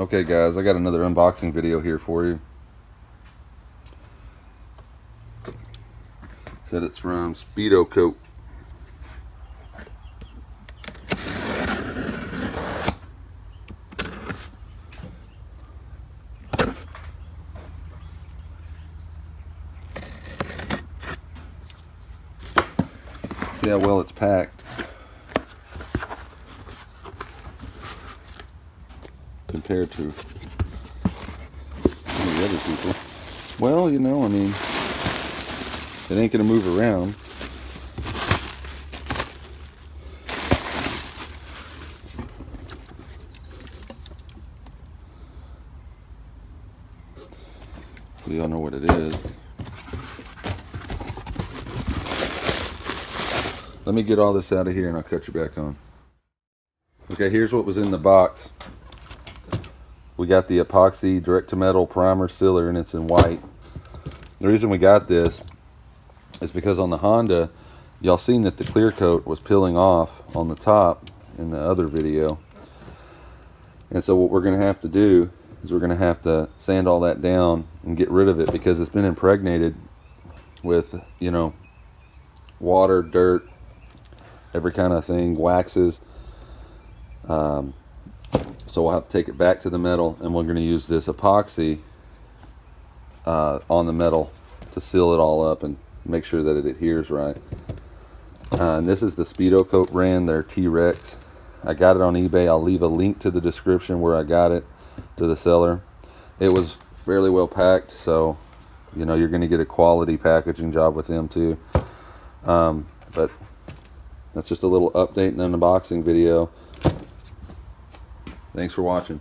Okay guys, I got another unboxing video here for you. Said it's from Speedokote. See how well it's packed compared to some of the other people. Well, you know, I mean, it ain't gonna move around. So y'all know what it is. Let me get all this out of here and I'll cut you back on. Okay, here's what was in the box. We got the epoxy direct to metal primer sealer, and it's in white. The reason we got this is because on the Honda, y'all seen that the clear coat was peeling off on the top in the other video. And so what we're gonna have to do is we're gonna have to sand all that down and get rid of it, because it's been impregnated with, you know, water, dirt, every kind of thing, waxes. So we'll have to take it back to the metal, and we're going to use this epoxy on the metal to seal it all up and make sure that it adheres right. And this is the Speedokote brand, their T-Rex. I got it on eBay. I'll leave a link to the description where I got it, to the seller. It was fairly well packed, so you know you're going to get a quality packaging job with them too. But that's just a little update and unboxing video. Thanks for watching.